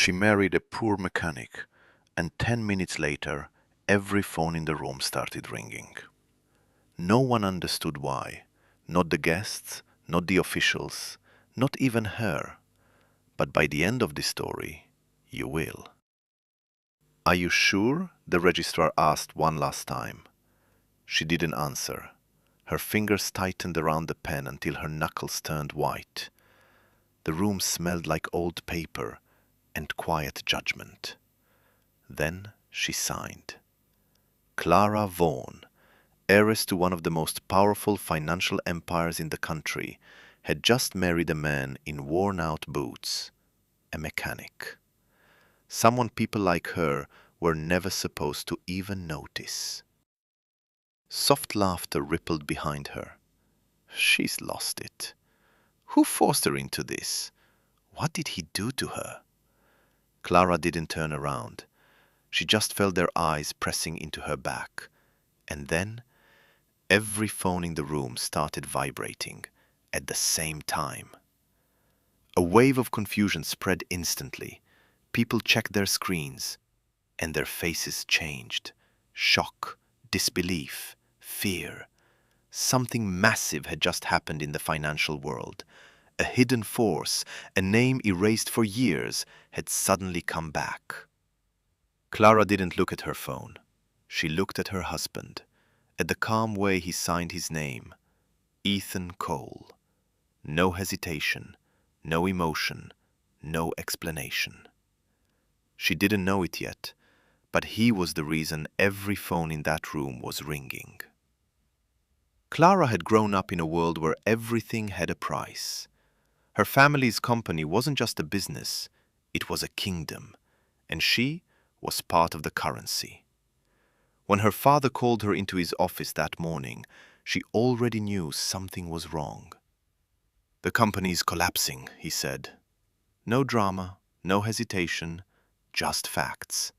She married a poor mechanic, and 10 minutes later, every phone in the room started ringing. No one understood why. Not the guests, not the officials, not even her. But by the end of the story, you will. "Are you sure?" the registrar asked one last time. She didn't answer. Her fingers tightened around the pen until her knuckles turned white. The room smelled like old paper and quiet judgment. Then she signed. Clara Vaughn, heiress to one of the most powerful financial empires in the country, had just married a man in worn-out boots, a mechanic. Someone people like her were never supposed to even notice. Soft laughter rippled behind her. She's lost it. Who forced her into this? What did he do to her? Clara didn't turn around. She just felt their eyes pressing into her back. And then every phone in the room started vibrating at the same time. A wave of confusion spread instantly. People checked their screens, and their faces changed. Shock, disbelief, fear. Something massive had just happened in the financial world. A hidden force, a name erased for years, had suddenly come back. Clara didn't look at her phone. She looked at her husband, at the calm way he signed his name. Ethan Cole. No hesitation, no emotion, no explanation. She didn't know it yet, but he was the reason every phone in that room was ringing. Clara had grown up in a world where everything had a price. Her family's company wasn't just a business, it was a kingdom, and she was part of the currency. When her father called her into his office that morning, she already knew something was wrong. "The company's collapsing," he said. No drama, no hesitation, just facts.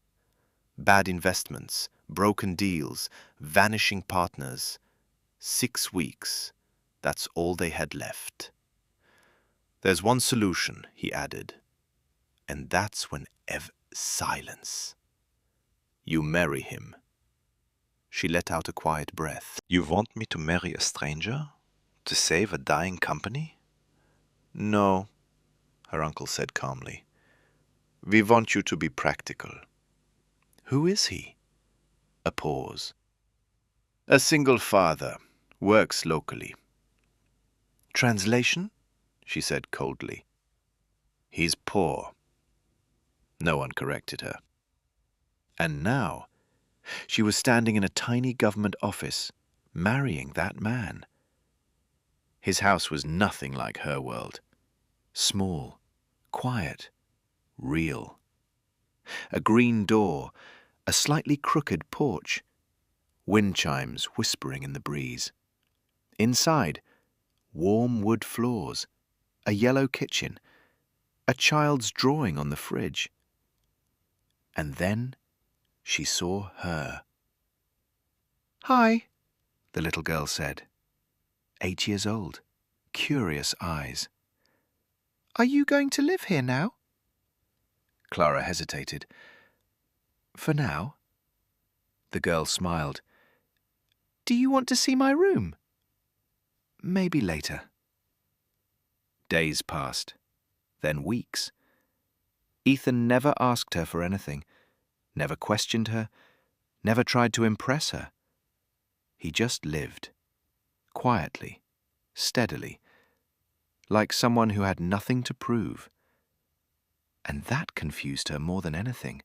Bad investments, broken deals, vanishing partners. 6 weeks, that's all they had left. "There's one solution," he added. And that's when silence. "You marry him." She let out a quiet breath. "You want me to marry a stranger? To save a dying company?" "No," her uncle said calmly. "We want you to be practical." "Who is he?" A pause. "A single father, works locally." "Translation?" she said coldly. "He's poor." No one corrected her. And now, she was standing in a tiny government office, marrying that man. His house was nothing like her world. Small, quiet, real. A green door, a slightly crooked porch, wind chimes whispering in the breeze. Inside, warm wood floors, a yellow kitchen, a child's drawing on the fridge. And then she saw her. "Hi," the little girl said. 8 years old, curious eyes. "Are you going to live here now?" Clara hesitated. "For now." The girl smiled. "Do you want to see my room?" "Maybe later." Days passed, then weeks. Ethan never asked her for anything, never questioned her, never tried to impress her. He just lived, quietly, steadily, like someone who had nothing to prove. And that confused her more than anything.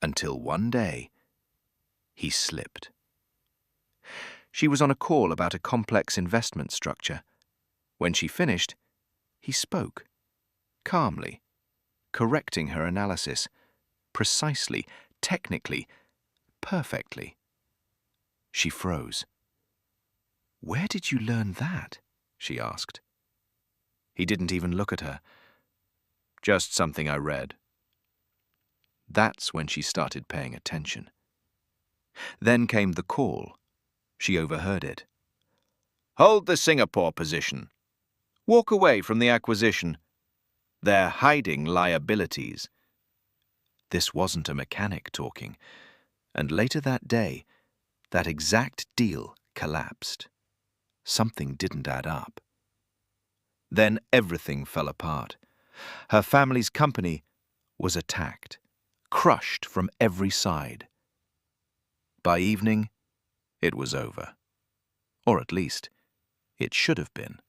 Until one day, he slipped. She was on a call about a complex investment structure. When she finished, he spoke, calmly, correcting her analysis, precisely, technically, perfectly. She froze. "Where did you learn that?" she asked. He didn't even look at her. "Just something I read." That's when she started paying attention. Then came the call. She overheard it. "Hold the Singapore position. Walk away from the acquisition." They're hiding liabilities. This wasn't a mechanic talking, and later that day, that exact deal collapsed. Something didn't add up. Then everything fell apart. Her family's company was attacked, crushed from every side. By evening, it was over. Or at least, it should have been.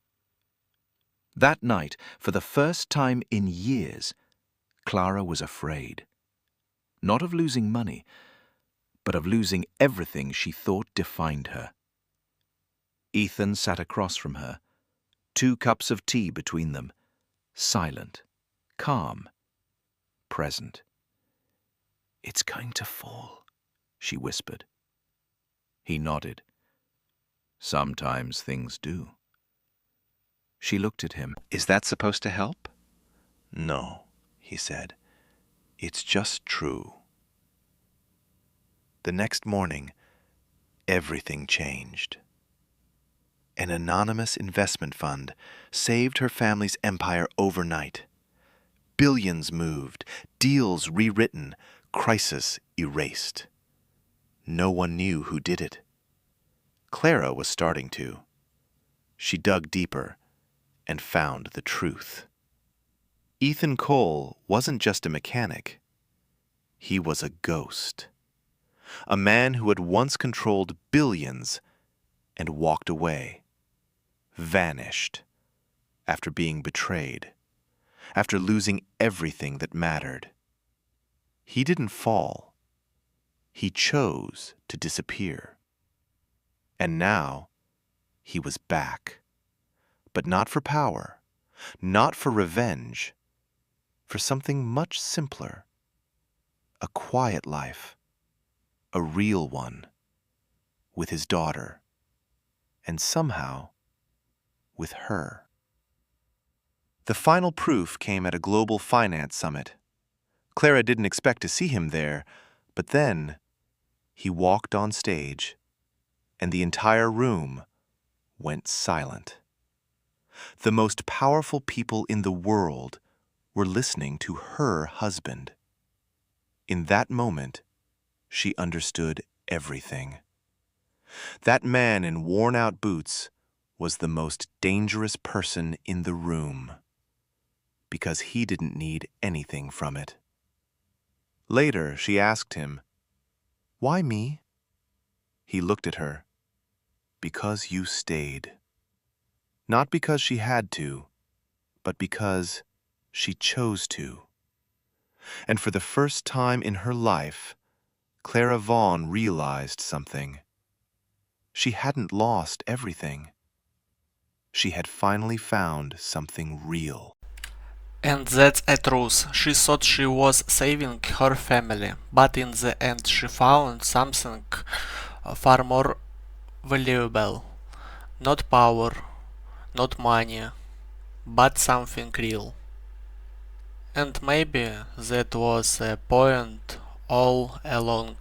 That night, for the first time in years, Clara was afraid. Not of losing money, but of losing everything she thought defined her. Ethan sat across from her, 2 cups of tea between them, silent, calm, present. "It's going to fall," she whispered. He nodded. "Sometimes things do." She looked at him. "Is that supposed to help?" "No," he said. "It's just true." The next morning, everything changed. An anonymous investment fund saved her family's empire overnight. Billions moved, deals rewritten, crisis erased. No one knew who did it. Clara was starting to. She dug deeper and found the truth. Ethan Cole wasn't just a mechanic. He was a ghost. A man who had once controlled billions and walked away. Vanished. After being betrayed. After losing everything that mattered. He didn't fall. He chose to disappear. And now, he was back. But not for power, not for revenge, for something much simpler. A quiet life, a real one, with his daughter, and somehow, with her. The final proof came at a global finance summit. Clara didn't expect to see him there, but then he walked on stage, and the entire room went silent. The most powerful people in the world were listening to her husband. In that moment, she understood everything. That man in worn-out boots was the most dangerous person in the room, because he didn't need anything from it. Later, she asked him, "Why me?" He looked at her. "Because you stayed." Not because she had to, but because she chose to. And for the first time in her life, Clara Vaughn realized something. She hadn't lost everything. She had finally found something real. And that's a truth. She thought she was saving her family, but in the end she found something far more valuable. Not power, not money, but something real. And maybe that was the point all along.